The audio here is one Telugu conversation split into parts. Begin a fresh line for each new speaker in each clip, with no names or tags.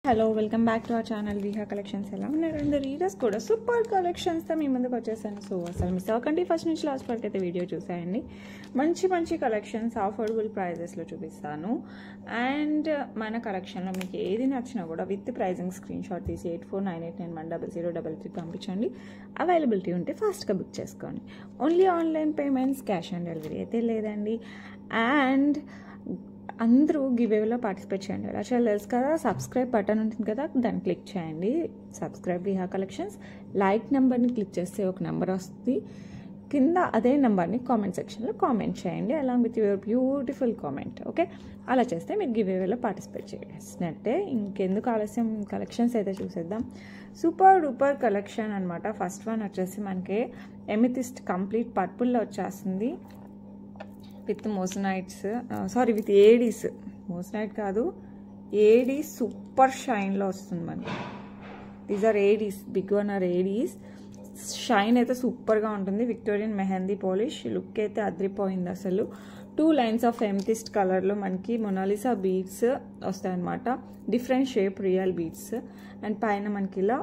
Hello welcome back to our channel Viha collections. ఎలా ఉన్నారు అందరు? ఈరోజు కూడా సూపర్ కలెక్షన్స్తో మీ ముందుకు వచ్చేసాను. సో అసలు మిస్ అవ్వకండి, ఫస్ట్ నుంచి లాస్ట్ వరకు అయితే వీడియో చూసాయండి. మంచి మంచి కలెక్షన్స్ అఫోర్డబుల్ ప్రైజెస్లో చూపిస్తాను. అండ్ మన కలెక్షన్లో మీకు ఏది నచ్చినా కూడా విత్ ప్రైజింగ్ స్క్రీన్ షాట్ తీసి 8498910033 పంపించండి. అవైలబిలిటీ ఉంటే ఫాస్ట్గా బుక్ చేసుకోండి. Only online payments, cash on delivery అయితే లేదండి. అండ్ అందరూ గివేలో పార్టిసిపేట్ చేయండి. అలా తెలుసు కదా, సబ్స్క్రైబ్ బటన్ ఉంటుంది కదా, దాన్ని క్లిక్ చేయండి. Subscribe Viha collections. లైక్ నెంబర్ని క్లిక్ చేస్తే ఒక నెంబర్ వస్తుంది, కింద అదే నెంబర్ని కామెంట్ సెక్షన్లో కామెంట్ చేయండి along with your beautiful comment. Okay, అలా చేస్తే మీరు గివేలో పార్టిసిపేట్ చేసినట్టే. ఇంకెందుకు ఆలస్యం, కలెక్షన్స్ అయితే చూసేద్దాం. సూపర్ డూపర్ కలెక్షన్ అనమాట. ఫస్ట్ వన్ వచ్చేసి మనకి ఎమితిస్ట్ కంప్లీట్ పర్పుల్లో వచ్చేస్తుంది with moissanites, with ADs. Moissanite కాదు, ఏడీస్ సూపర్ షైన్లో వస్తుంది మనకి. These are ADs, big one are ADs. Shine అయితే సూపర్గా ఉంటుంది. విక్టోరియన్ మెహందీ పాలిష్ లుక్ అయితే అదిరిపోయింది అసలు. 2 లైన్స్ ఆఫ్ ఎమితిస్ట్ కలర్లో మనకి మొనాలిసా బీడ్స్ వస్తాయన్నమాట. Different shape real beads. And పైన మనకి ఇలా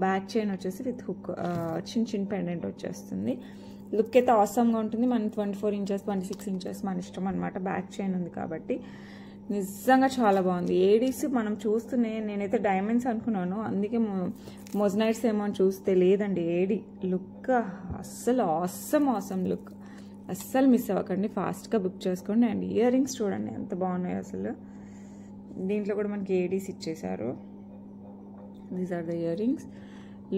బ్యాక్ చైన్ వచ్చేసి విత్ హుక్ చిన్న చిన్న పెండెంట్ వచ్చేస్తుంది. లుక్ అయితే ఆసమ్గా ఉంటుంది. మన 24 ఇంచెస్ 26 ఇంచెస్ మన ఇష్టం అనమాట. బ్యాక్ చైన్ ఉంది కాబట్టి నిజంగా చాలా బాగుంది. ఏడీస్ మనం చూస్తూనే నేనైతే డైమండ్స్ అనుకున్నాను, అందుకే మొజనైట్స్ ఏమో అని చూస్తే లేదండి, ఏడీ. లుక్ అస్సలు ఆసమ్ లుక్. అస్సలు మిస్ అవ్వకండి, ఫాస్ట్గా బుక్ చేసుకోండి. అండ్ ఇయర్ రింగ్స్ చూడండి ఎంత బాగున్నాయి అసలు. దీంట్లో కూడా మనకి ఏడీస్ ఇచ్చేసారు. These are the earrings.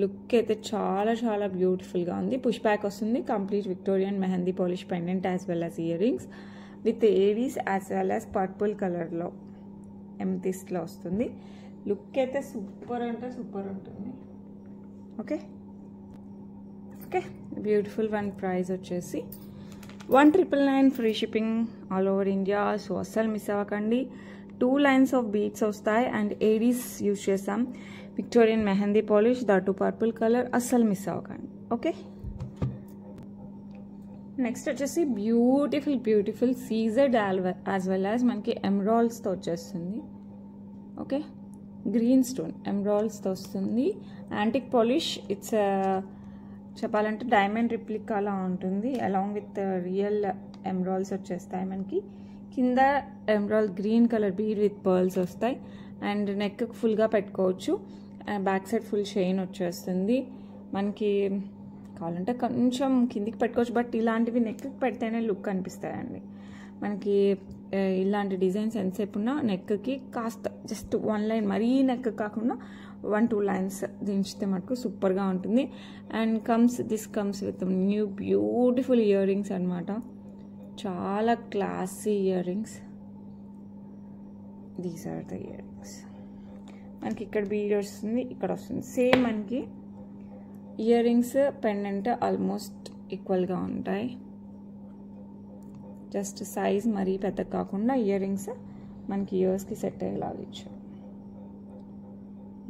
Look అయితే చాలా చాలా బ్యూటిఫుల్గా ఉంది. పుష్ బ్యాక్ వస్తుంది. Complete Victorian mehndi polish pendant as well as earrings with ADs as well as purple కలర్లో ఎమితిస్ట్లో వస్తుంది. లుక్ అయితే సూపర్ అంటే సూపర్ ఉంటుంది. Okay okay beautiful one. Price వచ్చేసి 1,999 free shipping all over India. So అస్సలు మిస్ అవ్వకండి. 2 లైన్స్ ఆఫ్ బీడ్స్ వస్తాయి అండ్ ఏడీస్ యూజ్ చేస్తాం. Victorian mehndi polish, that purple colour. అస్సలు మిస్ అవ్వకండి. ఓకే, నెక్స్ట్ వచ్చేసి beautiful CZ as well as మనకి ఎమరాల్డ్స్తో వచ్చేస్తుంది. ఓకే, గ్రీన్ స్టోన్ ఎమరాల్డ్స్తో వస్తుంది. Antique polish. ఇట్స్ చెప్పాలంటే డైమండ్ రిప్లికా అలా ఉంటుంది. అలాంగ్ విత్ రియల్ ఎమరాల్డ్స్ వచ్చేస్తాయి మనకి. కింద emerald green colour bead with pearls వస్తాయి. అండ్ నెక్ ఫుల్గా పెట్టుకోవచ్చు. బ్యాక్ సైడ్ ఫుల్ చైన్ వచ్చేస్తుంది. మనకి కావాలంటే కొంచెం కిందికి పెట్టుకోవచ్చు, బట్ ఇలాంటివి నెక్కి పెడితేనే లుక్ అనిపిస్తాయండి మనకి. ఇలాంటి డిజైన్స్ ఎంతసేపు ఉన్నా నెక్కి కాస్త జస్ట్ 1 లైన్, మరీ నెక్ కాకుండా 1-2 లైన్స్ దించితే మటుకు సూపర్గా ఉంటుంది. And this comes with new beautiful earrings అనమాట. చాలా classy earrings. These are the earrings. మనకి ఇక్కడ బీడ్ వస్తుంది, ఇక్కడ వస్తుంది. సేమ్ మనకి ఇయర్ రింగ్స్ పెండెంట్ ఆల్మోస్ట్ ఈక్వల్గా ఉంటాయి. జస్ట్ సైజ్ మరీ పెద్ద కాకుండా ఇయర్ రింగ్స్ మనకి ఇయర్స్కి సెట్ అయ్యేలాగా ఇచ్చారు.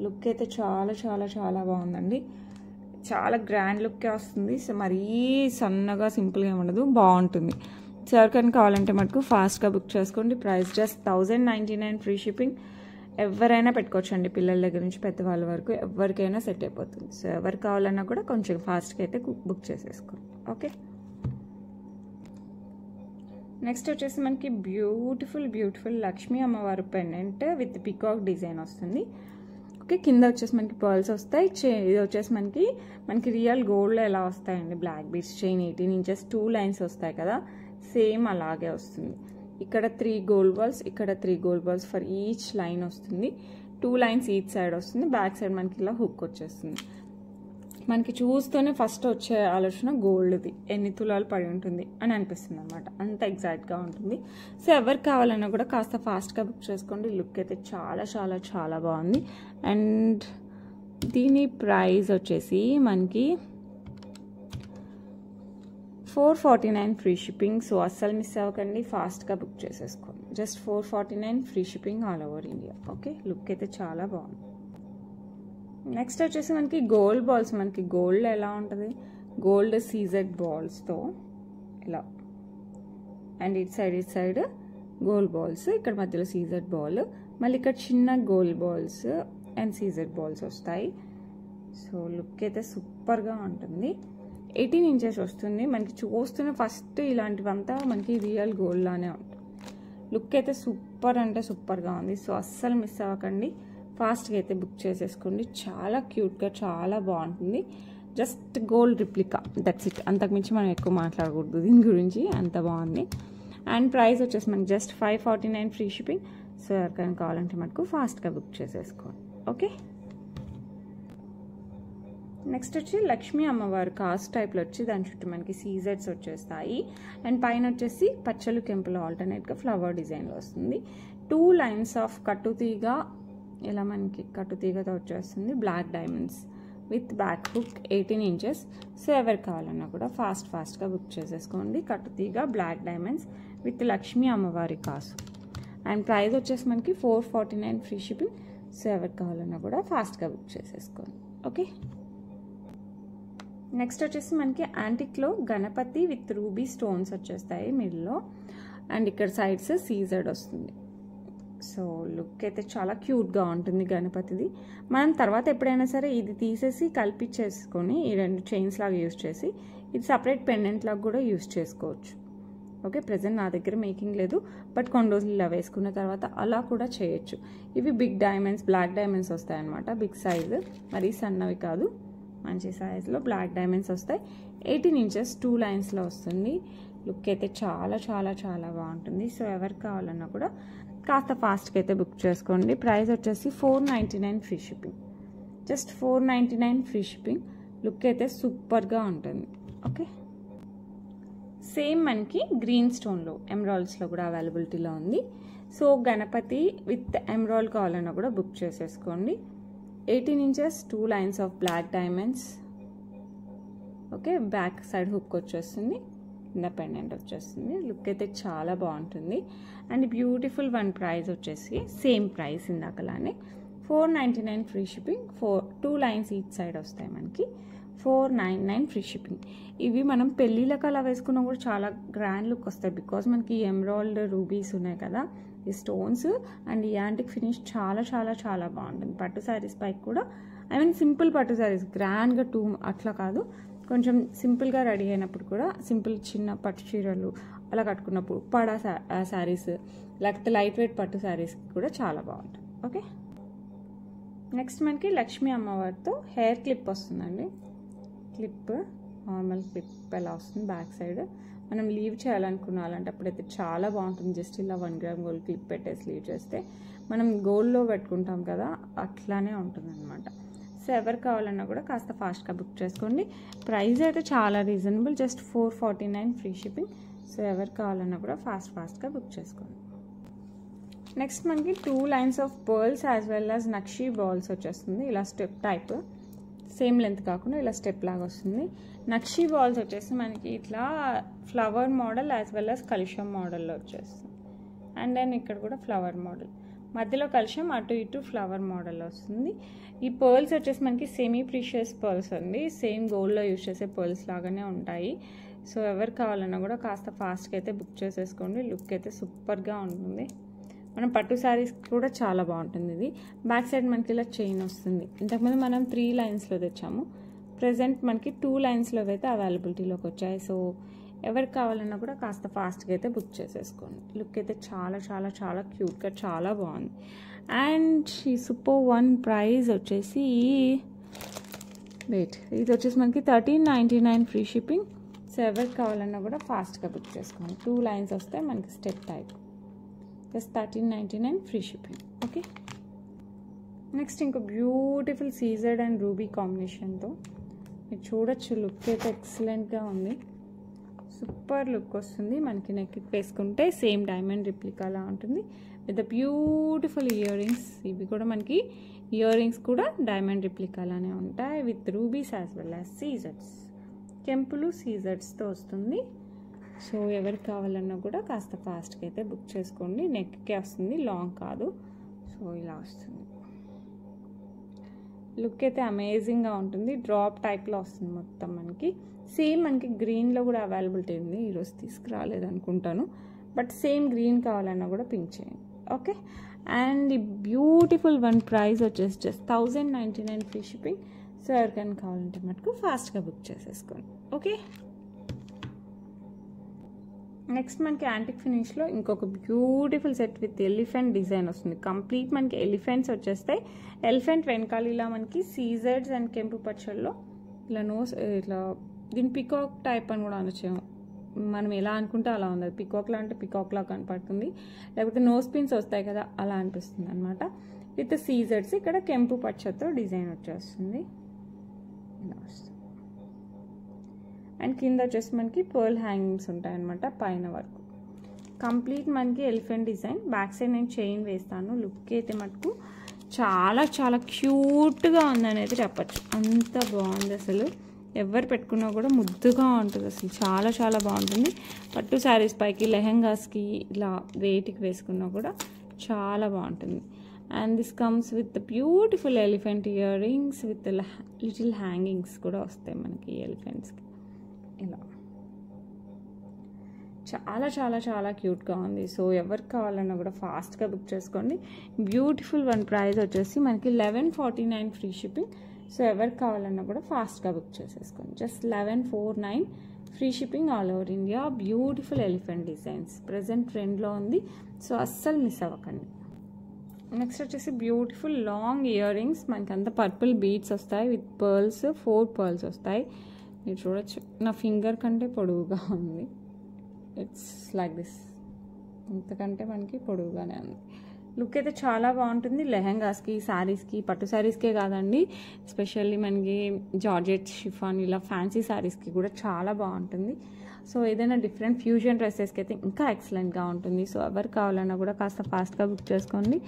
లుక్ అయితే చాలా చాలా చాలా బాగుందండి. చాలా గ్రాండ్ లుక్కే వస్తుంది. సో మరీ సన్నగా సింపుల్గా ఉండదు, బాగుంటుంది. సో ఎవరికైనా కావాలంటే మటుకు ఫాస్ట్గా బుక్ చేసుకోండి. Price just 1,099 free shipping. ఎవరైనా పెట్టుకోవచ్చండి, పిల్లల దగ్గర నుంచి పెద్దవాళ్ళ వరకు ఎవరికైనా సెట్ అయిపోతుంది. సో ఎవరు కావాలన్నా కూడా కొంచెం ఫాస్ట్గా అయితే బుక్ చేసేసుకోండి. ఓకే, నెక్స్ట్ వచ్చేసి మనకి బ్యూటిఫుల్ లక్ష్మీ అమ్మవారు పెండెంట్ విత్ పికాక్ డిజైన్ వస్తుంది. ఓకే, కింద వచ్చేసి మనకి పర్ల్స్ వస్తాయి. ఇది వచ్చేసి మనకి రియల్ గోల్డ్లో ఎలా వస్తాయండి black beads chain 18 inches 2 lines వస్తాయి కదా, సేమ్ అలాగే వస్తుంది. ఇక్కడ 3 గోల్డ్ బాల్స్, ఇక్కడ 3 gold balls for each line వస్తుంది. 2 లైన్స్ ఈచ్ సైడ్ వస్తుంది. బ్యాక్ సైడ్ మనకి ఇలా హుక్ వచ్చేస్తుంది. మనకి చూస్తూనే ఫస్ట్ వచ్చే ఆలోచన గోల్డ్ది ఎన్ని తులాలు పడి ఉంటుంది అని అనిపిస్తుంది అనమాట. అంత ఎగ్జాక్ట్గా ఉంటుంది. సో ఎవరికి కావాలన్నా కూడా కాస్త ఫాస్ట్గా బుక్ చేసుకోండి. లుక్ అయితే చాలా చాలా చాలా బాగుంది. అండ్ దీని ప్రైస్ వచ్చేసి మనకి 449 ఫ్రీ షిప్పింగ్. సో అస్సలు మిస్ అవ్వకండి, ఫాస్ట్గా బుక్ చేసేసుకోండి. Just 449 free shipping all over India. Okay, look అయితే చాలా బాగుంది. నెక్స్ట్ వచ్చేసి మనకి గోల్డ్ బాల్స్. మనకి గోల్డ్ ఎలా ఉంటుంది, గోల్డ్ సీజెడ్ బాల్స్తో ఇలా. అండ్ ఇటు సైడ్ గోల్డ్ బాల్స్, ఇక్కడ మధ్యలో సీజెడ్ బాల్, మళ్ళీ ఇక్కడ చిన్న gold balls and CZ balls వస్తాయి. సో లుక్ అయితే సూపర్గా ఉంటుంది. 18 ఇంచెస్ వస్తుంది. మనకి చూస్తున్న ఫస్ట్ ఇలాంటివంతా మనకి రియల్ గోల్డ్ లానే ఉంటుంది. లుక్ అయితే సూపర్ అంటే సూపర్గా ఉంది. సో అస్సలు మిస్ అవ్వకండి, ఫాస్ట్గా అయితే బుక్ చేసేసుకోండి. చాలా క్యూట్గా చాలా బాగుంటుంది. Just gold replica, that's it. అంతకుమించి మనం ఎక్కువ మాట్లాడకూడదు దీని గురించి, అంత బాగుంది. అండ్ ప్రైస్ వచ్చేసి మనకి జస్ట్ 549 ఫ్రీ షిప్పింగ్. సో ఎవరికైనా కావాలంటే మనకు ఫాస్ట్గా బుక్ చేసేసుకోండి. ఓకే, నెక్స్ట్ వచ్చి లక్ష్మీ అమ్మవారు కాస్ట్ టైప్లో వచ్చి దాని చుట్టూ మనకి సీజెడ్స్ వచ్చేస్తాయి. అండ్ పైన వచ్చేసి పచ్చలు కెంపులు ఆల్టర్నేట్గా ఫ్లవర్ డిజైన్లో వస్తుంది. 2 లైన్స్ ఆఫ్ కట్టుతీగ, ఇలా మనకి కట్టుతీగతో వచ్చేస్తుంది. Black diamonds with back hook, 18 inches. So ఎవరు కావాలన్నా కూడా ఫాస్ట్గా బుక్ చేసేసుకోండి. కట్టుతీగ, బ్లాక్ డైమండ్స్ విత్ లక్ష్మీ అమ్మవారి కాసు. అండ్ ప్రైస్ వచ్చేసి మనకి 449 ఫ్రీ షిప్పింగ్. సో ఎవరు కావాలన్నా కూడా ఫాస్ట్గా బుక్ చేసేసుకోండి. ఓకే, నెక్స్ట్ వచ్చేసి మనకి యాంటిక్లో గణపతి విత్ రూబీ స్టోన్స్ వచ్చేస్తాయి మిడిల్లో. అండ్ ఇక్కడ సైడ్స్ సీజర్డ్ వస్తుంది. సో లుక్ అయితే చాలా క్యూట్గా ఉంటుంది గణపతిది. మనం తర్వాత ఎప్పుడైనా సరే ఇది తీసేసి కలిపిచ్చేసుకొని ఈ 2 చైన్స్ లాగా యూజ్ చేసి ఇది సపరేట్ పెండెంట్ లాగా కూడా యూజ్ చేసుకోవచ్చు. ఓకే, ప్రజెంట్ నా దగ్గర మేకింగ్ లేదు, బట్ కొన్ని రోజులు ఇలా వేసుకున్న తర్వాత అలా కూడా చేయొచ్చు. ఇవి బిగ్ డైమండ్స్, బ్లాక్ డైమండ్స్ వస్తాయన్నమాట. బిగ్ సైజు, మరీ సన్నవి కాదు, మంచి సైజులో బ్లాక్ డైమండ్స్ వస్తాయి. 18 ఇంచెస్ 2 లైన్స్లో వస్తుంది. లుక్ అయితే చాలా చాలా చాలా బాగుంటుంది. సో ఎవరికి కావాలన్నా కూడా కాస్త ఫాస్ట్గా అయితే బుక్ చేసుకోండి. ప్రైస్ వచ్చేసి 499 free shipping. Just 499 free shipping. Look అయితే సూపర్గా ఉంటుంది. ఓకే, సేమ్ మనకి గ్రీన్ స్టోన్లో ఎమరాల్డ్స్లో కూడా అవైలబిలిటీలో ఉంది. సో గణపతి విత్ ఎమరాల్డ్ కావాలన్నా కూడా బుక్ చేసేసుకోండి. 18 inches 2 lines of black diamonds. Okay, back side hook వచ్చేస్తుంది, ఇండిపెండెంట్ వచ్చేస్తుంది. లుక్ అయితే చాలా బాగుంటుంది. అండ్ బ్యూటిఫుల్ వన్ ప్రైస్ వచ్చేసి సేమ్ ప్రైస్ ఇందాకలానే 499 free shipping. 2 lines each side వస్తాయి మనకి. 499 ఫ్రీ షిప్పింగ్. ఇవి మనం పెళ్ళిళ్ళకి అలా వేసుకున్నా కూడా చాలా గ్రాండ్ లుక్ వస్తాయి. బికాజ్ మనకి ఎమరాల్డ్ రూబీస్ ఉన్నాయి కదా, ఈ స్టోన్స్ అండ్ ఈ యాంటిక్ ఫినిష్ చాలా చాలా చాలా బాగుంటుంది. పట్టు శారీస్ పైకి కూడా, ఐ మీన్ సింపుల్ పట్టు శారీస్, గ్రాండ్గా అట్లా కాదు, కొంచెం సింపుల్గా రెడీ అయినప్పుడు కూడా, సింపుల్ చిన్న పట్టు చీరలు అలా కట్టుకున్నప్పుడు, పడా శారీస్ లేకపోతే లైట్ వెయిట్ పట్టు శారీస్ కూడా చాలా బాగుంటుంది. ఓకే, నెక్స్ట్ మనకి లక్ష్మీ అమ్మవారితో హెయిర్ క్లిప్ వస్తుందండి. క్లిప్, నార్మల్ క్లిప్ ఎలా వస్తుంది బ్యాక్ సైడ్. మనం లీవ్ చేయాలనుకున్న అలాంటప్పుడైతే చాలా బాగుంటుంది. జస్ట్ ఇలా 1 గ్రామ్ గోల్డ్ క్లిప్ పెట్టేసి లీవ్ చేస్తే మనం గోల్డ్లో పెట్టుకుంటాం కదా, అట్లానే ఉంటుంది అనమాట. సో ఎవరు కావాలన్నా కూడా కాస్త ఫాస్ట్గా బుక్ చేసుకోండి. ప్రైస్ అయితే చాలా reasonable, just 449 free shipping. So ఎవరు కావాలన్నా కూడా ఫాస్ట్గా బుక్ చేసుకోండి. నెక్స్ట్ మనకి 2 lines of pearls as well as nakshi balls వచ్చేస్తుంది. ఇలా స్టెప్ టైప్, సేమ్ లెంత్ కాకుండా ఇలా స్టెప్ లాగా వస్తుంది. నక్షీ బాల్స్ వచ్చేసి మనకి ఇట్లా flower model as well as కలుషం మోడల్లో వచ్చేస్తుంది. అండ్ దెన్ ఇక్కడ కూడా ఫ్లవర్ మోడల్, మధ్యలో కలుషం, అటు ఇటు ఫ్లవర్ మోడల్ వస్తుంది. ఈ పర్ల్స్ వచ్చేసి మనకి సెమీ ప్రీషియస్ పర్ల్స్ అండి. సేమ్ గోల్డ్లో యూజ్ చేసే పర్ల్స్ లాగానే ఉంటాయి. సో ఎవరు కావాలన్నా కూడా కాస్త ఫాస్ట్గా అయితే బుక్ చేసేసుకోండి. లుక్ అయితే సూపర్గా ఉంటుంది. మనం పట్టు శారీస్ కూడా చాలా బాగుంటుంది. ఇది బ్యాక్ సైడ్ మనకి ఇలా చైన్ వస్తుంది. ఇంతకుముందు మనం 3 లైన్స్లో తెచ్చాము, ప్రజెంట్ మనకి 2 లైన్స్లో అయితే అవైలబిలిటీలోకి వచ్చాయి. సో ఎవరికి కావాలన్నా కూడా కాస్త ఫాస్ట్గా అయితే బుక్ చేసేసుకోండి. లుక్ అయితే చాలా చాలా చాలా క్యూట్గా చాలా బాగుంది. అండ్ ఈ సూపర్ వన్ ప్రైస్ వచ్చేసి ఇది వచ్చేసి మనకి 1399 ఫ్రీ షిప్పింగ్. సో ఎవరికి కావాలన్నా కూడా ఫాస్ట్గా బుక్ చేసుకోండి. 2 లైన్స్ వస్తే మనకి step type, just 1399 free shipping. Okay, next ఇంకో బ్యూటిఫుల్ సీజర్డ్ అండ్ రూబీ కాంబినేషన్తో మీరు చూడొచ్చు. లుక్ అయితే ఎక్సలెంట్గా ఉంది, సూపర్ లుక్ వస్తుంది. మనకి నెక్ వేసుకుంటే సేమ్ డైమండ్ రిప్లికాలా ఉంటుంది with the beautiful earrings. ఇవి కూడా మనకి ఇయర్ రింగ్స్ కూడా డైమండ్ రిప్లికాలానే ఉంటాయి with rubies as well as సీజర్డ్స్. కెంపులు సీజర్డ్స్తో వస్తుంది. సో ఎవరికి కావాలన్నా కూడా కాస్త ఫాస్ట్గా అయితే బుక్ చేసుకోండి. నెక్కే వస్తుంది, లాంగ్ కాదు. సో ఇలా వస్తుంది. లుక్ అయితే అమేజింగ్గా ఉంటుంది. డ్రాప్ టైప్లో వస్తుంది మొత్తం మనకి. సేమ్ మనకి గ్రీన్లో కూడా అవైలబిలిటీ ఉంది. ఈరోజు తీసుకురాలేదు అనుకుంటాను, బట్ సేమ్ గ్రీన్ కావాలన్నా కూడా పింక్ చేయండి. ఓకే, అండ్ ఈ బ్యూటిఫుల్ వన్ ప్రైస్ వచ్చేసి జస్ట్ 1099 ఫ్రీ షిప్పింగ్. సో ఎవరికైనా కావాలంటే మటుకు ఫాస్ట్గా బుక్ చేసేసుకోండి. ఓకే, నెక్స్ట్ మనకి యాంటిక్ ఫినిష్లో ఇంకొక beautiful set with elephant design వస్తుంది. కంప్లీట్ మనకి ఎలిఫెంట్స్ వచ్చేస్తాయి. ఎలిఫెంట్ వెనకాల ఇలా మనకి సీజర్స్ అండ్ కెంపు పచ్చల్లో ఇలా నోస్ ఇట్లా, దీని పికాక్ టైప్ అని కూడా అనొచ్చేమో, మనం ఎలా అనుకుంటే అలా ఉంది. పికాక్లా అంటే పికాక్లా కనపడుతుంది, లేకపోతే నోస్ పిన్స్ వస్తాయి కదా అలా అనిపిస్తుంది అనమాట. విత్ సీజర్స్ ఇక్కడ కెంపు పచ్చతో డిజైన్ వచ్చేస్తుంది. ఇలా వస్తుంది. అండ్ కింద వచ్చేసి మనకి పర్ల్ హ్యాంగింగ్స్ ఉంటాయి అనమాట పైన వరకు. కంప్లీట్ మనకి ఎలిఫెంట్ డిజైన్. బ్యాక్ సైడ్ నేను చైన్ వేస్తాను. లుక్ అయితే మటుకు చాలా చాలా క్యూట్గా ఉందని అయితే చెప్పచ్చు. అంత బాగుంది అసలు. ఎవరు పెట్టుకున్నా కూడా ముద్దుగా ఉంటుంది అసలు. చాలా చాలా బాగుంటుంది. పట్టు శారీస్ పైకి, లెహెంగాస్కి ఇలా వేటికి వేసుకున్నా కూడా చాలా బాగుంటుంది. And this comes with beautiful elephant ear rings with little hangings కూడా వస్తాయి మనకి ఎలిఫెంట్స్కి. ఇలా చాలా చాలా చాలా క్యూట్గా ఉంది. సో ఎవరికి కావాలన్నా కూడా ఫాస్ట్గా బుక్ చేసుకోండి. బ్యూటిఫుల్ వన్ ప్రైస్ వచ్చేసి మనకి 1149 ఫ్రీ షిప్పింగ్. సో ఎవరికి కావాలన్నా కూడా ఫాస్ట్గా బుక్ చేసేసుకోండి. Just 1149 free shipping all over India. Beautiful elephant designs present ట్రెండ్లో ఉంది. సో అస్సలు మిస్ అవ్వకండి. నెక్స్ట్ వచ్చేసి బ్యూటిఫుల్ లాంగ్ ఇయర్ రింగ్స్. మనకి అంతా పర్పుల్ బీడ్స్ వస్తాయి విత్ పర్ల్స్. 4 పర్ల్స్ వస్తాయి. మీరు చూడొచ్చు, నా ఫింగర్ కంటే పొడవుగా ఉంది. It's like this. ఇంతకంటే మనకి పొడవుగానే ఉంది. లుక్ అయితే చాలా బాగుంటుంది. లెహెంగాస్కి, శారీస్కి, పట్టు శారీస్కే కాదండి, ఎస్పెషల్లీ మనకి జార్జెట్, షిఫాన్ ఇలా ఫ్యాన్సీ శారీస్కి కూడా చాలా బాగుంటుంది. సో ఏదైనా డిఫరెంట్ ఫ్యూజన్ డ్రెస్సెస్కి అయితే ఇంకా ఎక్సలెంట్గా ఉంటుంది. సో ఎవరు కావాలన్నా కూడా కాస్త ఫాస్ట్గా బుక్ చేసుకోండి.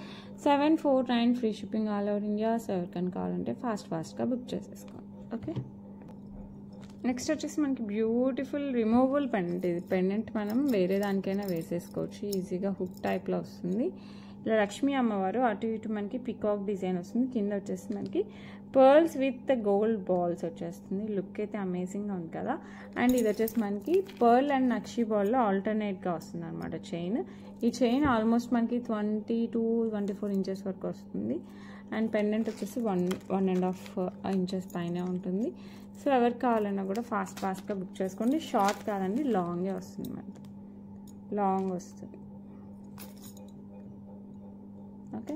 749 free shipping all over India. So ఎవరికైనా కావాలంటే ఫాస్ట్గా బుక్ చేసేసుకోండి. ఓకే, నెక్స్ట్ వచ్చేసి మనకి బ్యూటిఫుల్ రిమూవబుల్ పెండెంట్. ఇది పెండెంట్ మనం వేరే దానికైనా వేసేసుకోవచ్చు. ఈజీగా హుక్ టైప్లో వస్తుంది. ఇలా లక్ష్మీ అమ్మవారు అటు ఇటు మనకి పికాక్ డిజైన్ వస్తుంది. కింద వచ్చేసి మనకి పర్ల్స్ విత్ గోల్డ్ బాల్స్ వచ్చేస్తుంది. లుక్ అయితే అమేజింగ్గా ఉంది కదా. అండ్ ఇది వచ్చేసి మనకి పర్ల్ అండ్ నక్షి బాల్లో ఆల్టర్నేట్గా వస్తుంది అనమాట చైన్. ఈ చైన్ ఆల్మోస్ట్ మనకి 22-24 ఇంచెస్ వరకు వస్తుంది. అండ్ పెండెంట్ వచ్చేసి 1.5 ఇంచెస్ పైన ఉంటుంది. సో ఎవరికి కావాలన్నా కూడా ఫాస్ట్గా బుక్ చేసుకోండి. షార్ట్ కాదండి, లాంగే వస్తుంది మనకి. లాంగ్ వస్తుంది. ఓకే,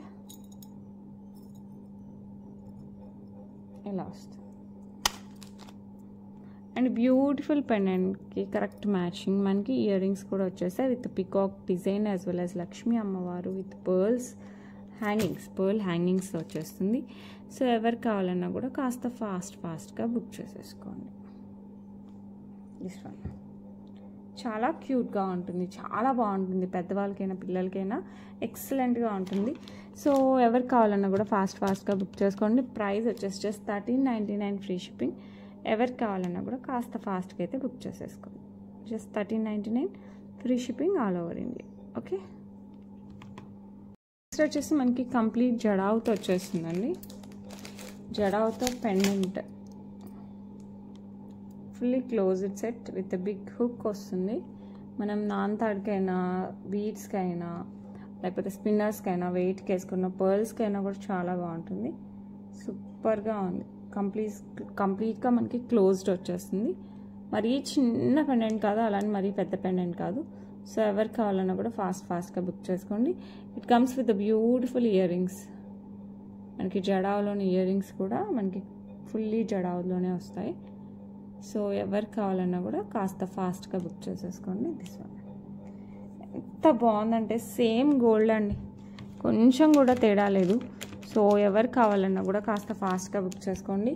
ఇలా వస్తుంది. అండ్ బ్యూటిఫుల్ పెండెంట్కి కరెక్ట్ మ్యాచింగ్ మనకి ఇయర్ రింగ్స్ కూడా వచ్చేసాయి with peacock design as well as Lakshmi అమ్మవారు with pearls hangings, pearl hangings వచ్చేస్తుంది. సో ఎవరు కావాలన్నా కూడా కాస్త ఫాస్ట్గా బుక్ చేసేసుకోండి. దిస్ వన్ చాలా క్యూట్గా ఉంటుంది, చాలా బాగుంటుంది. పెద్దవాళ్ళకైనా పిల్లలకైనా ఎక్సలెంట్గా ఉంటుంది. సో ఎవరికి కావాలన్నా కూడా ఫాస్ట్గా బుక్ చేసుకోండి. ప్రైస్ వచ్చేసి జస్ట్ 1399 ఫ్రీ షిప్పింగ్. ఎవరికి కావాలన్నా కూడా కాస్త ఫాస్ట్గా అయితే బుక్ చేసేసుకోండి. Just 1399 free shipping all over India. Okay, next వచ్చేసి మనకి కంప్లీట్ జడావుతో వచ్చేస్తుందండి. జడావుతో pendant fully closed set with big hook వస్తుంది. మనం నాన్తాడ్కైనా, బీడ్స్కైనా, లేకపోతే స్పిన్నర్స్కైనా, వెయిట్కి వేసుకున్న పర్ల్స్కైనా కూడా చాలా బాగుంటుంది. సూపర్గా ఉంది. కంప్లీట్గా మనకి క్లోజ్డ్ వచ్చేస్తుంది. మరీ చిన్న పెండెంట్ కాదు, అలానే మరీ పెద్ద పెండెంట్ కాదు. సో ఎవరికి కావాలన్నా కూడా ఫాస్ట్గా బుక్ చేసుకోండి. It comes with beautiful earrings. మనకి జడావులోని ఇయర్ రింగ్స్ కూడా మనకి ఫుల్లీ జడావులోనే వస్తాయి. సో ఎవరికి కావాలన్నా కూడా కాస్త ఫాస్ట్గా బుక్ చేసేసుకోండి. దిస్ వన్ ఎంత బాగుందంటే సేమ్ గోల్డ్ అండి, కొంచెం కూడా తేడా లేదు. సో ఎవరికి కావాలన్నా కూడా కాస్త ఫాస్ట్గా బుక్ చేసుకోండి.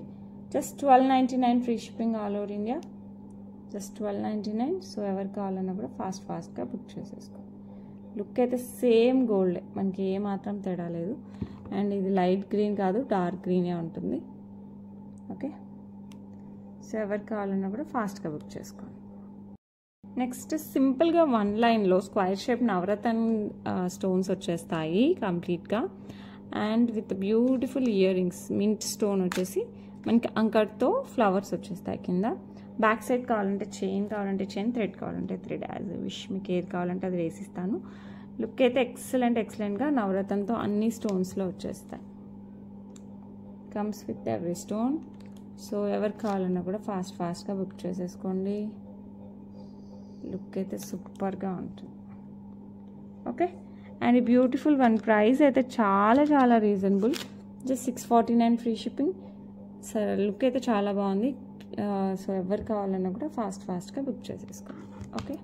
Just 1299 free shipping all over India. Just 1299. So ఎవరికి కావాలన్నా కూడా ఫాస్ట్గా బుక్ చేసేసుకోండి. లుక్ అయితే సేమ్ గోల్డే, మనకి ఏమాత్రం తేడా లేదు. అండ్ ఇది లైట్ గ్రీన్ కాదు, డార్క్ గ్రీనే ఉంటుంది. ఓకే, సో ఎవరికి కావాలన్నా కూడా ఫాస్ట్గా బుక్ చేసుకోండి. నెక్స్ట్ సింపుల్గా 1 లైన్లో స్క్వైర్ షేప్ నవరత్న స్టోన్స్ వచ్చేస్తాయి కంప్లీట్గా. And with beautiful ear rings, mint stone వచ్చేసి మనకి అంకర్తో ఫ్లవర్స్ వచ్చేస్తాయి కింద. బ్యాక్ సైడ్ కావాలంటే చైన్, కావాలంటే చైన్, థ్రెడ్ కావాలంటే థ్రెడ్, యాజ్ విష్. మీకు ఏది కావాలంటే అది వేసిస్తాను. లుక్ అయితే ఎక్సలెంట్గా నవరత్నంతో అన్ని స్టోన్స్లో వచ్చేస్తాయి. Comes with every stone. So ఎవరు కావాలన్నా కూడా ఫాస్ట్గా బుక్ చేసేసుకోండి. లుక్ అయితే సూపర్గా ఉంటుంది. ఓకే, అండ్ ఈ బ్యూటిఫుల్ వన్ ప్రైస్ అయితే చాలా రీజనబుల్, జస్ట్ 649 ఫ్రీ షిప్పింగ్. సరే, లుక్ అయితే చాలా బాగుంది. సో ఎవరు కావాలన్నా కూడా ఫాస్ట్గా బుక్ చేసేసుకోండి. ఓకే,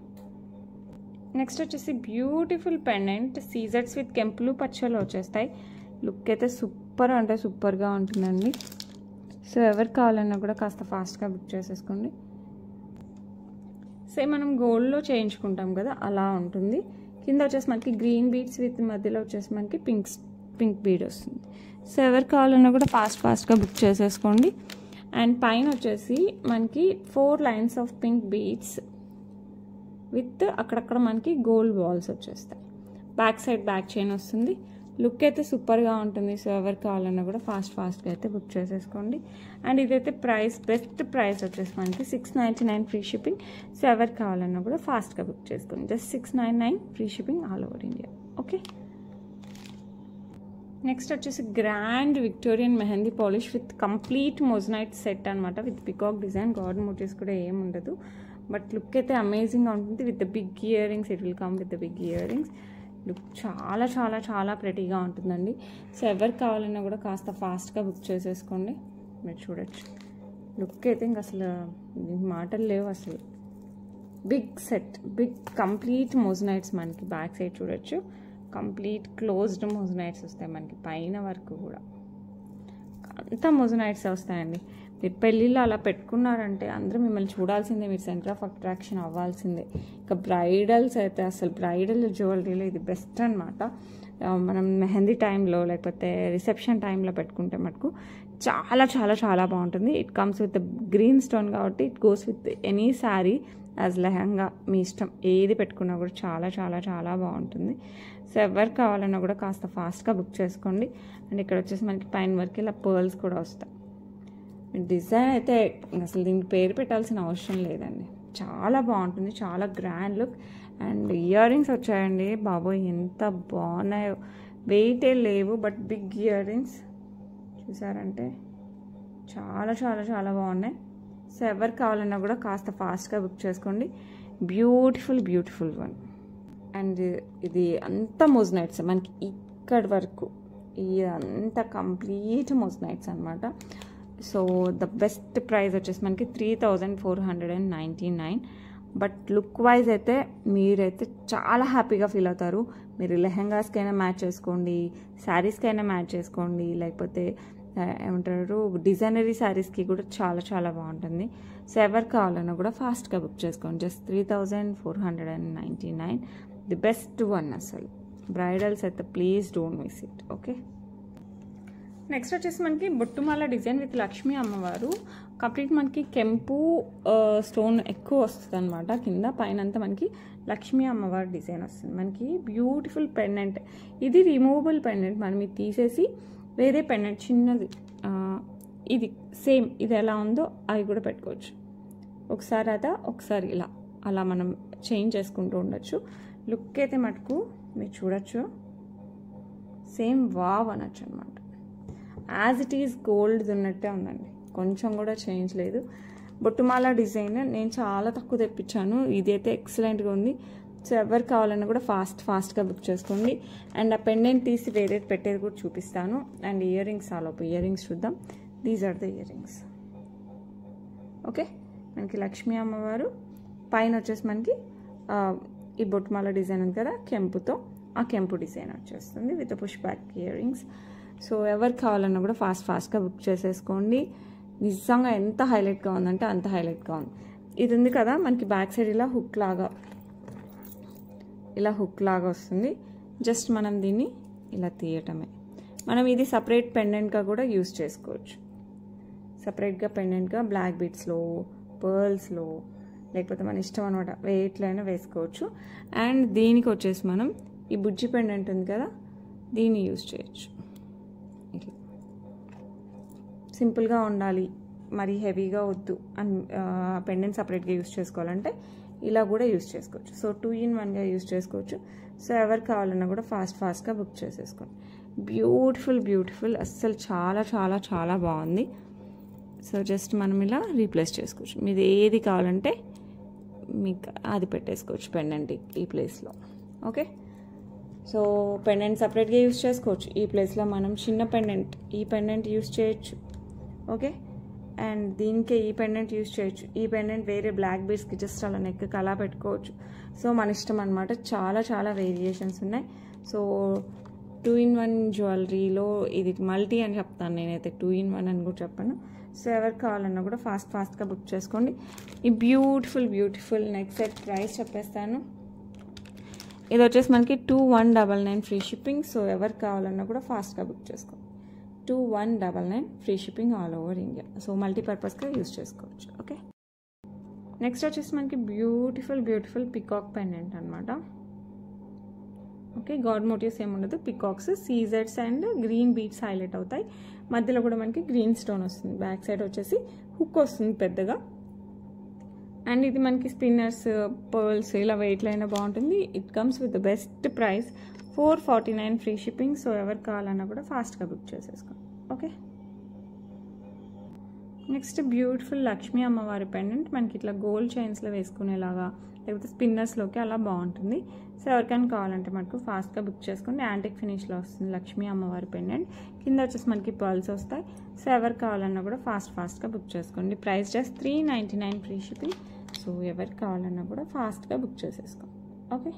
నెక్స్ట్ వచ్చేసి బ్యూటిఫుల్ పెండెంట్ సీజర్స్ విత్ కెంపులు పచ్చలు వచ్చేస్తాయి. లుక్ అయితే సూపర్గా ఉంటుందండి. సో ఎవరు కావాలన్నా కూడా కాస్త ఫాస్ట్గా బుక్ చేసేసుకోండి. సేమ్ మనం గోల్డ్లో చేయించుకుంటాం కదా, అలా ఉంటుంది. కింద వచ్చేసి మనకి గ్రీన్ బీడ్స్ విత్ మధ్యలో వచ్చేసి మనకి పింక్ బీడ్ వస్తుంది. సో ఎవరు కావాలన్నా కూడా ఫాస్ట్గా బుక్ చేసేసుకోండి. అండ్ పైన వచ్చేసి మనకి 4 lines of pink beads with అక్కడక్కడ మనకి గోల్డ్ బాల్స్ వచ్చేస్తాయి. బ్యాక్ సైడ్ బ్యాక్ చైన్ వస్తుంది. లుక్ అయితే సూపర్గా ఉంటుంది. సో ఎవరు కావాలన్నా కూడా ఫాస్ట్గా అయితే బుక్ చేసేసుకోండి. అండ్ ఇదైతే బెస్ట్ ప్రైస్ వచ్చేసి మనకి 699 ఫ్రీ షిప్పింగ్. సో ఎవరు కావాలన్నా కూడా ఫాస్ట్గా బుక్ చేసుకోండి. Just 699 free shipping all over India. Okay, next వచ్చేసి grand Victorian mehndi polish with complete moissanite set అనమాట. With peacock design, god motifs కూడా ఏం ఉండదు. బట్ లుక్ అయితే అమేజింగ్గా ఉంటుంది. With the big earrings, it will come with the big earrings. Look చాలా ప్రెటీగా ఉంటుందండి. సో ఎవరు కావాలన్నా కూడా కాస్త ఫాస్ట్గా బుక్ చేసేసుకోండి. మీరు చూడొచ్చు, లుక్ అయితే ఇంక అసలు మాటలు లేవు అసలు. Big set, big complete moissanites మనకి బ్యాక్ సైడ్ చూడొచ్చు. కంప్లీట్ క్లోజ్డ్ మోజనైట్స్ వస్తాయి మనకి పైన వరకు కూడా. అంతా మోజనైట్స్ వస్తాయండి. మీరు పెళ్ళిళ్ళు అలా పెట్టుకున్నారంటే అందరూ మిమ్మల్ని చూడాల్సిందే, మీరు సెంటర్ ఆఫ్ అట్రాక్షన్ అవ్వాల్సిందే. ఇక బ్రైడల్స్ అయితే అసలు బ్రైడల్ జ్యువెలరీలో ఇది బెస్ట్ అనమాట. మనం మెహందీ టైంలో లేకపోతే రిసెప్షన్ టైంలో పెట్టుకుంటే మటుకు చాలా బాగుంటుంది. It comes with green stone కాబట్టి it goes with any sari as lehenga, మీ ఇష్టం ఏది పెట్టుకున్నా కూడా చాలా బాగుంటుంది. సో ఎవరు కావాలన్నా కూడా కాస్త ఫాస్ట్గా బుక్ చేసుకోండి. అండ్ ఇక్కడ వచ్చేసి మనకి పైన వరకు ఇలా పర్ల్స్ కూడా వస్తాయి. డిజైన్ అయితే అసలు దీనికి పేరు పెట్టాల్సిన అవసరం లేదండి. చాలా బాగుంటుంది, చాలా grand look. And ear rings వచ్చాయండి బాబోయ్, ఎంత బాగున్నాయో. వెయిటే లేవు, బట్ బిగ్ ఇయర్ రింగ్స్ చూసారంటే చాలా బాగున్నాయి. సో ఎవరు కావాలన్నా కూడా కాస్త ఫాస్ట్గా బుక్ చేసుకోండి. Beautiful one. అండ్ ఇది అంతా మోజనైట్స్ మనకి ఇక్కడ వరకు, ఇదంతా కంప్లీట్ మోజనైట్స్ అనమాట. సో ద బెస్ట్ ప్రైస్ వచ్చేసి మనకి 3499. బట్ లుక్ వైజ్ అయితే మీరైతే చాలా హ్యాపీగా ఫీల్ అవుతారు. మీరు లెహెంగాస్కైనా మ్యాచ్ చేసుకోండి, శారీస్కైనా మ్యాచ్ చేసుకోండి, లేకపోతే ఏమంటారు డిజైనరీ శారీస్కి కూడా చాలా బాగుంటుంది. సో ఎవరు కావాలన్నా కూడా ఫాస్ట్గా బుక్ చేసుకోండి. జస్ట్ 3499, ది బెస్ట్ వన్ అసలు. బ్రైడల్స్ అయితే please don't miss it. Okay, next వచ్చేసి మనకి బొట్టుమాల డిజైన్ విత్ లక్ష్మీ అమ్మవారు. కంప్లీట్ మనకి కెంపు స్టోన్ ఎక్కువ వస్తుంది అనమాట. కింద పైన అంతా మనకి లక్ష్మీ అమ్మవారి డిజైన్ వస్తుంది. మనకి బ్యూటిఫుల్ పెండెంట్. ఇది రిమూవబుల్ పెండెంట్. మనం ఇది తీసేసి వేరే పెండెంట్ చిన్నది, ఇది సేమ్ ఇది ఎలా ఉందో అవి కూడా పెట్టుకోవచ్చు. ఒకసారి ఒకసారి ఇలా అలా మనం చేంజ్ చేసుకుంటూ ఉండొచ్చు. లుక్ అయితే మటుకు మీరు చూడొచ్చు, సేమ్ వావ్ అనొచ్చు అనమాట. యాజ్ ఇట్ ఈజ్ గోల్డ్ ఉన్నట్టే ఉందండి, కొంచెం కూడా చేంజ్ లేదు. బొట్టుమాల డిజైన్ నేను చాలా తక్కువ తెప్పించాను, ఇదైతే ఎక్సలెంట్గా ఉంది. సో ఎవరు కావాలన్నా కూడా ఫాస్ట్గా బుక్ చేసుకోండి. అండ్ ఆ పెండెంట్ తీసి వేరేది పెట్టేది కూడా చూపిస్తాను. And earrings earrings చూద్దాం. These are the earrings. Okay, మనకి లక్ష్మీ అమ్మవారు, పైన వచ్చేసి మనకి ఈ బొట్టుమాల డిజైన్ ఉంది కదా కెంపుతో, ఆ కెంపు డిజైన్ వచ్చేస్తుంది with push back ear rings. So ఎవరు కావాలన్నా కూడా ఫాస్ట్గా బుక్ చేసేసుకోండి. నిజంగా ఎంత హైలైట్గా ఉందంటే అంత హైలైట్గా ఉంది. ఇది ఉంది కదా మనకి బ్యాక్ సైడ్ ఇలా హుక్ లాగా వస్తుంది. జస్ట్ మనం దీన్ని ఇలా తీయటమే. మనం ఇది సపరేట్ పెండెంట్గా కూడా యూజ్ చేసుకోవచ్చు. సపరేట్గా పెండెంట్గా బ్లాక్ బీడ్స్లో, పర్ల్స్లో, లేకపోతే మన ఇష్టం అనమాట, వెయిట్లో అయినా వేసుకోవచ్చు. అండ్ దీనికి వచ్చేసి మనం ఈ బుజ్జి పెండెంట్ ఉంది కదా, దీన్ని యూజ్ చేయొచ్చు. ఇట్లా సింపుల్గా ఉండాలి, మరీ హెవీగా వద్దు అండ్ పెండెంట్ సపరేట్గా యూజ్ చేసుకోవాలంటే ఇలా కూడా యూజ్ చేసుకోవచ్చు. సో 2-in-1గా యూజ్ చేసుకోవచ్చు. సో ఎవరు కావాలన్నా కూడా ఫాస్ట్గా బుక్ చేసేసుకోండి. బ్యూటిఫుల్ అస్సలు చాలా చాలా చాలా బాగుంది. సో జస్ట్ మనం ఇలా రీప్లేస్ చేసుకోవచ్చు. మీది ఏది కావాలంటే మీకు అది పెట్టేసుకోవచ్చు పెండెంట్ ఈ ప్లేస్లో. ఓకే, సో పెండెంట్ సపరేట్గా యూస్ చేసుకోవచ్చు. ఈ ప్లేస్లో మనం చిన్న పెండెంట్ ఈ పెండెంట్ యూస్ చేయొచ్చు. ఓకే, అండ్ దీనికే ఈ పెండెంట్ యూస్ చేయొచ్చు. ఈ పెండెంట్ వేరే బ్లాక్ బీడ్స్కి జస్ట్ అలా నెక్కి అలా పెట్టుకోవచ్చు. సో మన ఇష్టం అనమాట. చాలా చాలా వేరియేషన్స్ ఉన్నాయి. సో 2-in-1 జ్యువెలరీలో ఇది మల్టీ అని చెప్తాను నేనైతే, 2-in-1 అని కూడా చెప్పాను. సో ఎవరికి కావాలన్నా కూడా ఫాస్ట్గా బుక్ చేసుకోండి. ఈ బ్యూటిఫుల్ నెక్ సెట్ ప్రైస్ చెప్పేస్తాను. ఇది వచ్చేసి మనకి 2199 ఫ్రీ షిప్పింగ్. సో ఎవరికి కావాలన్నా కూడా ఫాస్ట్గా బుక్ చేసుకోండి. 2199 free shipping all over India. So మల్టీపర్పస్గా యూజ్ చేసుకోవచ్చు. ఓకే, నెక్స్ట్ వచ్చేసి మనకి బ్యూటిఫుల్ పికాక్ పెండెంట్ అనమాట. ఓకే, గాడ్ మోటివ్స్ ఏముండదు, పికాక్స్, సీజెడ్స్ అండ్ గ్రీన్ బీడ్స్ హైలైట్ అవుతాయి. మధ్యలో కూడా మనకి గ్రీన్ స్టోన్ వస్తుంది. బ్యాక్ సైడ్ వచ్చేసి హుక్ వస్తుంది పెద్దగా. అండ్ ఇది మనకి స్పిన్నర్స్, పర్ల్స్ ఇలా వెయిట్లో అయినా బాగుంటుంది. It comes with the best price 449 free shipping. So ఎవరికి కావాలన్నా కూడా ఫాస్ట్గా బుక్ చేసేసుకోండి. ఓకే, నెక్స్ట్ బ్యూటిఫుల్ లక్ష్మీ అమ్మవారి పెండెంట్. మనకి ఇట్లా గోల్డ్ చైన్స్లో వేసుకునేలాగా లేకపోతే స్పిన్నర్స్లోకి అలా బాగుంటుంది. సో ఎవరికైనా కావాలంటే మనకు ఫాస్ట్గా బుక్ చేసుకోండి. యాంటిక్ ఫినిష్లో వస్తుంది లక్ష్మీ అమ్మవారి పెండెంట్. కింద వచ్చేసి మనకి పర్ల్స్ వస్తాయి. సో ఎవరికి కావాలన్నా కూడా ఫాస్ట్గా బుక్ చేసుకోండి. Price just 399 free shipping. So ఎవరికి కావాలన్నా కూడా ఫాస్ట్గా బుక్ చేసేసుకోండి. ఓకే,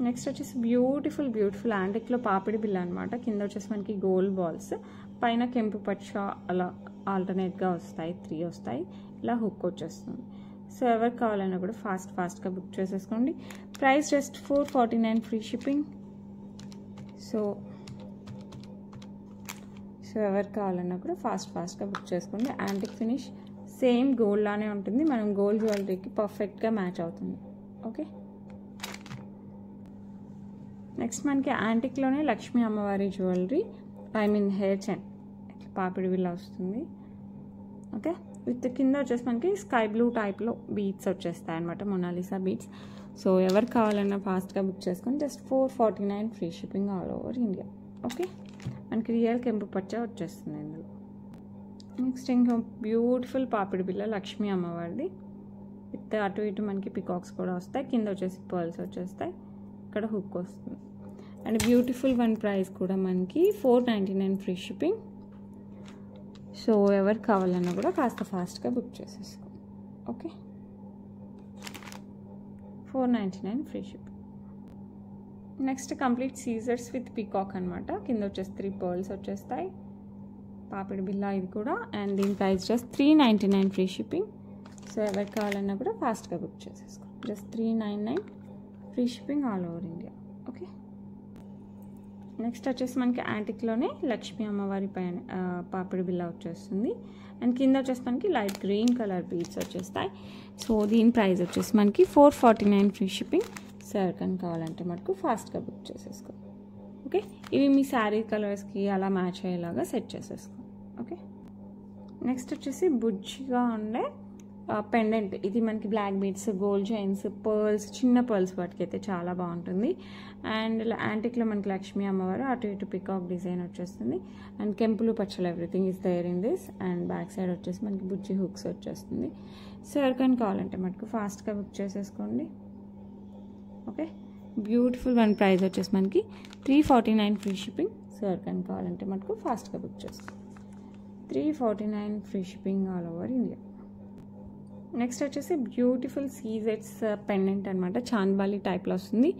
నెక్స్ట్ వచ్చేసి బ్యూటిఫుల్ యాంటిక్లో పాపిడి బిల్ల అనమాట. కింద వచ్చేసి మనకి గోల్డ్ బాల్స్, పైన కెంపు పచ్చ అలా ఆల్టర్నేట్గా వస్తాయి. 3 వస్తాయి. ఇలా హుక్ వచ్చేస్తుంది. సో ఎవరికి కావాలన్నా కూడా ఫాస్ట్గా బుక్ చేసేసుకోండి. Price just 449 free shipping. So ఎవరికి కావాలన్నా కూడా ఫాస్ట్గా బుక్ చేసుకోండి. యాంటిక్ ఫినిష్ సేమ్ గోల్డ్ లానే ఉంటుంది. మనం గోల్డ్ జ్యువెలరీకి పర్ఫెక్ట్గా మ్యాచ్ అవుతుంది. ఓకే, నెక్స్ట్ మనకి యాంటిక్లోనే లక్ష్మీ అమ్మవారి జ్యువెలరీ, హెయిర్ చైన్ పాపిడి బిల్ల వస్తుంది. ఓకే, విత్ కింద వచ్చేసి మనకి స్కై బ్లూ టైప్లో బీడ్స్ వచ్చేస్తాయి అనమాట, మొనాలిసా బీడ్స్. సో ఎవరికి కావాలన్నా ఫాస్ట్గా బుక్ చేసుకొని just 449 free shipping all over India. Okay, మనకి రియల్ కెంపు పచ్చ వచ్చేస్తుంది ఇందులో. నెక్స్ట్ ఇంకో బ్యూటిఫుల్ పాపిడి బిల్ల లక్ష్మీ అమ్మవారిది. విత్ అటు ఇటు మనకి పికాక్స్ కూడా వస్తాయి. కింద వచ్చేసి పర్ల్స్ వచ్చేస్తాయి. ఇక్కడ హుక్ వస్తుంది. అండ్ బ్యూటిఫుల్ వన్ ప్రైస్ కూడా మనకి 499 ఫ్రీ షిప్పింగ్. సో ఎవరు కావాలన్నా కూడా కాస్త ఫాస్ట్గా బుక్ చేసేసుకో. Okay, 499 free shipping. Next complete సీజర్స్ విత్ పీకాక్ అనమాట. కింద వచ్చేసి 3 పర్ల్స్ వచ్చేస్తాయి. పాపిడి బిల్ల ఇది కూడా. అండ్ దీని price just 399 free shipping. So ఎవరికి కావాలన్నా కూడా ఫాస్ట్గా బుక్ చేసేసుకో. Just 399 free shipping all over India. Okay, next వచ్చేసి మనకి యాంటిక్లోనే లక్ష్మీ అమ్మవారి పైన పాపిడి బిల్ల వచ్చేస్తుంది. అండ్ కింద వచ్చేసి మనకి లైట్ గ్రీన్ కలర్ బీడ్స్ వచ్చేస్తాయి. సో దీని ప్రైస్ వచ్చేసి మనకి 449 ఫ్రీ షిప్పింగ్. సో ఎవరికైనా కావాలంటే మనకు ఫాస్ట్గా బుక్ చేసేసుకో. ఓకే, ఇవి మీ శారీ కలర్స్కి అలా మ్యాచ్ అయ్యేలాగా సెట్ చేసేసుకో. ఓకే, నెక్స్ట్ వచ్చేసి బుజ్జిగా ఉండే పెండెంట్. ఇది మనకి black beads, gold chains, pearls, చిన్న పర్ల్స్ వాటికైతే చాలా బాగుంటుంది. అండ్ యాంటిక్లో మనకి లక్ష్మీ అమ్మవారు, అటు ఇటు పికాక్ డిజైన్ వచ్చేస్తుంది. అండ్ కెంపులు పచ్చలు everything is there in this. And back side వచ్చేసి మనకి బుజ్జి హుక్స్ వచ్చేస్తుంది. సో ఎవరికైనా కావాలంటే మనకు ఫాస్ట్గా బుక్ చేసేసుకోండి. ఓకే, బ్యూటిఫుల్ వన్ ప్రైస్ వచ్చేసి మనకి 349 ఫ్రీ షిప్పింగ్. సో ఎవరికైనా కావాలంటే మనకు ఫాస్ట్గా బుక్ చేసుకోండి. 349 free shipping all over India. Next వచ్చేసి బ్యూటిఫుల్ సీజెట్స్ పెండెంట్ అనమాట. చాంద్బాలి టైప్లో వస్తుంది.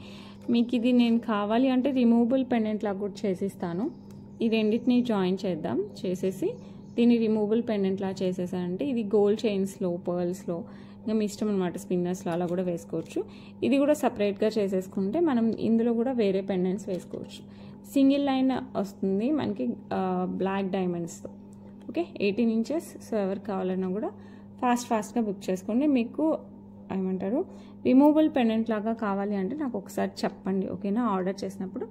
మీకు ఇది నేను కావాలి అంటే రిమూవబుల్ పెండెంట్ లాగా కూడా చేసిస్తాను. ఈ రెండింటిని జాయిన్ చేద్దాం. చేసేసి దీన్ని రిమూవబుల్ పెండెంట్ లాగా చేసేసానంటే ఇది గోల్డ్ చైన్స్లో, పర్ల్స్లో, ఇంకా మీ ఇష్టం అనమాట, స్పిన్నర్స్లో అలా కూడా వేసుకోవచ్చు. ఇది కూడా సపరేట్గా చేసేసుకుంటే మనం ఇందులో కూడా వేరే పెండెంట్స్ వేసుకోవచ్చు. సింగిల్ లైన్ వస్తుంది మనకి బ్లాక్ డైమండ్స్తో. Okay, 18 inches. సో ఎవరికి కావాలన్నా కూడా ఫాస్ట్గా బుక్ చేసుకోండి. మీకు ఏమంటారు రిమూవబుల్ పెండెంట్ లాగా కావాలి అంటే నాకు ఒకసారి చెప్పండి. ఓకేనా, ఆర్డర్ చేసినప్పుడు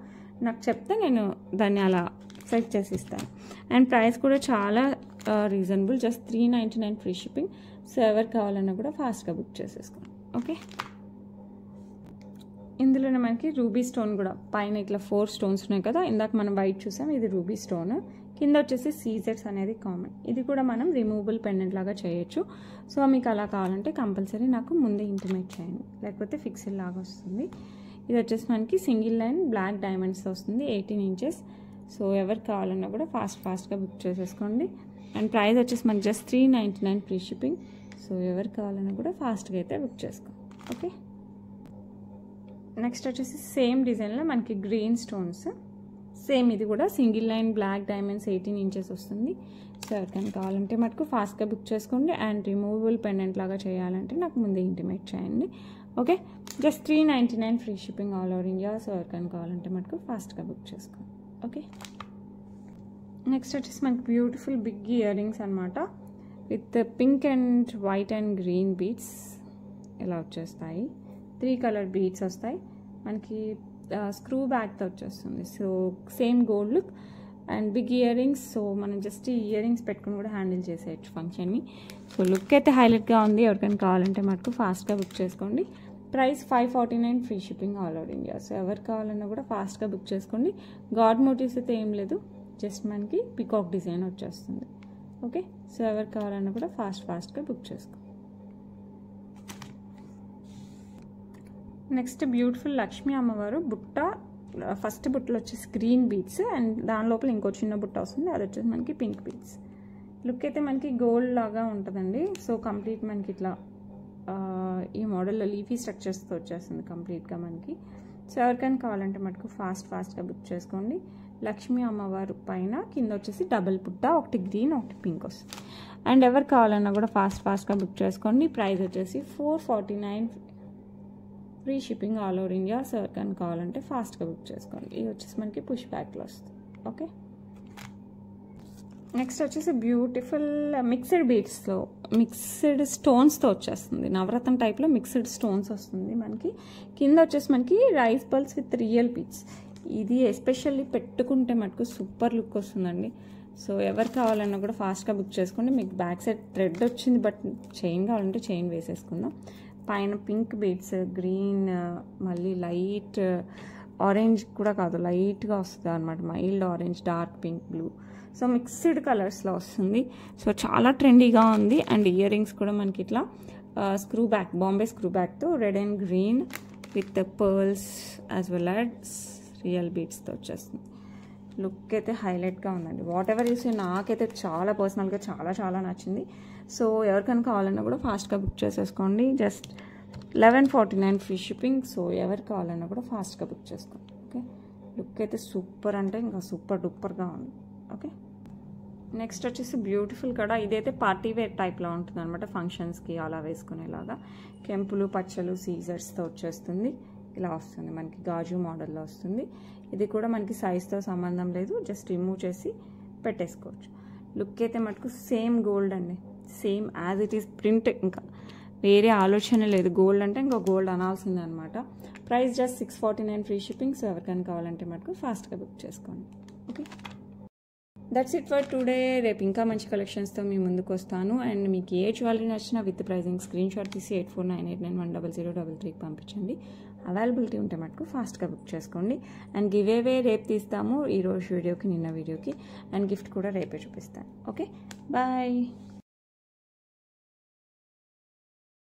నాకు చెప్తే నేను దాన్ని అలా సెట్ చేసి ఇస్తాను. అండ్ ప్రైస్ కూడా చాలా reasonable, just 399 free shipping. So ఎవరు కావాలన్నా కూడా ఫాస్ట్గా బుక్ చేసేసుకోండి. ఓకే, ఇందులోనే మనకి రూబీ స్టోన్ కూడా పైన ఇట్లా 4 స్టోన్స్ ఉన్నాయి కదా, ఇందాక మనం వైట్ చూసాం, ఇది రూబీ స్టోన్. కింద వచ్చేసి సీజెట్స్ అనేది కామన్. ఇది కూడా మనం రిమూవబుల్ పెండెంట్ లాగా చేయొచ్చు. సో మీకు అలా కావాలంటే కంపల్సరీ నాకు ముందే ఇంటిమేట్ చేయండి, లేకపోతే ఫిక్స్డ్ లాగా వస్తుంది. ఇది వచ్చేసి మనకి సింగిల్ లైన్ బ్లాక్ డైమండ్స్ వస్తుంది, 18 ఇంచెస్. సో ఎవరికి కావాలన్నా కూడా ఫాస్ట్గా బుక్ చేసేసుకోండి. అండ్ ప్రైస్ వచ్చేసి మనకి జస్ట్ 399 ఫ్రీ షిప్పింగ్. సో ఎవరికి కావాలన్నా కూడా ఫాస్ట్గా అయితే బుక్ చేసుకోండి. ఓకే, నెక్స్ట్ వచ్చేసి సేమ్ డిజైన్లో మనకి గ్రీన్ స్టోన్స్, సేమ్ ఇది కూడా single line black diamonds 18 inches వస్తుంది. సో ఎవరికైనా కావాలంటే మటుకు ఫాస్ట్గా బుక్ చేసుకోండి. అండ్ రిమూవబుల్ పెండెంట్ లాగా చేయాలంటే నాకు ముందే ఇంటిమేట్ చేయండి. Okay, just 399 free shipping all over India. So ఎవరికైనా కావాలంటే మటుకు ఫాస్ట్గా బుక్ చేసుకోండి. ఓకే, నెక్స్ట్ వచ్చేసి మనకి బ్యూటిఫుల్ బిగ్ ఇయర్ రింగ్స్ అనమాట, with pink and white and green beads ఇలా వచ్చేస్తాయి. 3 కలర్ బీడ్స్ వస్తాయి మనకి, స్క్రూ బ్యాగ్తో వచ్చేస్తుంది. So same gold look and big earrings. So మనం జస్ట్ ఇయర్ రింగ్స్ పెట్టుకుని కూడా హ్యాండిల్ చేసేయచ్చు ఫంక్షన్ని. సో లుక్ అయితే హైలైట్గా ఉంది. ఎవరికైనా కావాలంటే మటుకు ఫాస్ట్గా బుక్ చేసుకోండి. Price 549 free shipping all over India. So ఎవరికి కావాలన్నా కూడా ఫాస్ట్గా బుక్ చేసుకోండి. గాడ్ మోటివ్స్ అయితే ఏం లేదు, జస్ట్ మనకి పికాక్ డిజైన్ వచ్చేస్తుంది. ఓకే, సో ఎవరికి కావాలన్నా కూడా ఫాస్ట్గా బుక్ చేసుకోండి. నెక్స్ట్ బ్యూటిఫుల్ లక్ష్మీ అమ్మవారు బుట్ట, ఫస్ట్ బుట్టలో వచ్చేసి గ్రీన్ బీడ్స్ అండ్ దాని లోపల ఇంకో చిన్న బుట్ట వస్తుంది, అది వచ్చేసి మనకి పింక్ బీడ్స్. లుక్ అయితే మనకి గోల్డ్ లాగా ఉంటుందండి. సో కంప్లీట్ మనకి ఇట్లా ఈ మోడల్లో లీఫీ స్ట్రక్చర్స్తో వచ్చేస్తుంది కంప్లీట్గా మనకి. సో ఎవరికైనా కావాలంటే మటుకు ఫాస్ట్గా బుక్ చేసుకోండి. లక్ష్మీ అమ్మవారు పైన కింద వచ్చేసి డబుల్ బుట్ట, ఒకటి గ్రీన్ ఒకటి పింక్ వస్తుంది. అండ్ ఎవరు కావాలన్నా కూడా ఫాస్ట్గా బుక్ చేసుకోండి. ప్రైస్ వచ్చేసి 449 free shipping all over India. So ఎవరికైనా కావాలంటే ఫాస్ట్గా బుక్ చేసుకోండి. ఇది వచ్చేసి మనకి పుష్ బ్యాక్లో వస్తుంది. ఓకే, నెక్స్ట్ వచ్చేసి బ్యూటిఫుల్ మిక్స్డ్ బీడ్స్లో మిక్స్డ్ స్టోన్స్తో వచ్చేస్తుంది. నవరత్న టైప్లో మిక్స్డ్ స్టోన్స్ వస్తుంది మనకి. కింద వచ్చేసి మనకి rice pearls with real beads. ఇది ఎస్పెషల్లీ పెట్టుకుంటే మటుకు సూపర్ లుక్ వస్తుందండి. సో ఎవరు కావాలన్నా కూడా ఫాస్ట్గా బుక్ చేసుకోండి. మీకు బ్యాక్ సైడ్ థ్రెడ్ వచ్చింది, బట్ చైన్ కావాలంటే చైన్ వేసేసుకుందాం. పైన పింక్ బీడ్స్, గ్రీన్, మళ్ళీ లైట్ ఆరెంజ్ కూడా కాదు, లైట్గా వస్తుంది అనమాట, mild orange, dark pink, blue. So mixed కలర్స్లో వస్తుంది. సో చాలా ట్రెండీగా ఉంది. అండ్ ఇయర్ రింగ్స్ కూడా మనకి ఇట్లా స్క్రూ బ్యాక్, బాంబే స్క్రూ బ్యాక్తో red and green with pearls as well as real బీడ్స్తో వచ్చేస్తుంది. లుక్ అయితే హైలైట్గా ఉందండి. వాట్ ఎవర్ యూస్, నాకైతే చాలా పర్సనల్గా చాలా నచ్చింది. సో ఎవరికైనా కావాలన్నా కూడా ఫాస్ట్గా బుక్ చేసేసుకోండి. Just 1149 free shipping. సో ఎవరికి కావాలన్నా కూడా ఫాస్ట్గా బుక్ చేసుకోండి. ఓకే, లుక్ అయితే సూపర్ అంటే ఇంకా సూపర్ డూపర్గా ఉంది. ఓకే, నెక్స్ట్ వచ్చేసి బ్యూటిఫుల్ కూడా, ఇదైతే పార్టీ వేర్ టైప్లో ఉంటుంది అనమాట, ఫంక్షన్స్కి అలా వేసుకునేలాగా. కెంపులు పచ్చలు సీజర్స్తో వచ్చేస్తుంది. ఇలా వస్తుంది మనకి, గాజు మోడల్లో వస్తుంది. ఇది కూడా మనకి సైజ్తో సంబంధం లేదు, జస్ట్ రిమూవ్ చేసి పెట్టేసుకోవచ్చు. లుక్ అయితే మటుకు సేమ్ గోల్డ్ అండి, same as it is print, ఇంకా వేరే ఆలోచన లేదు. గోల్డ్ అంటే ఇంకా గోల్డ్ అనాల్సిందే అనమాట. Price just 649 free shipping. So ఎవరికైనా కావాలంటే మటుకు ఫాస్ట్గా బుక్ చేసుకోండి. Okay, that's it for today. రేపు ఇంకా మంచి కలెక్షన్స్తో మీ ముందుకు వస్తాను. అండ్ మీకు ఏ జ్యువెలరీ నచ్చినా విత్ ప్రైజింగ్ స్క్రీన్ షాట్ తీసి 8498910033 పంపించండి. అవైలబిలిటీ ఉంటే మటుకు ఫాస్ట్గా బుక్ చేసుకోండి. అండ్ గివ్ అవే రేపు తీస్తాము, ఈరోజు వీడియోకి నిన్న వీడియోకి, అండ్ గిఫ్ట్ కూడా రేపే చూపిస్తాను. Okay, bye.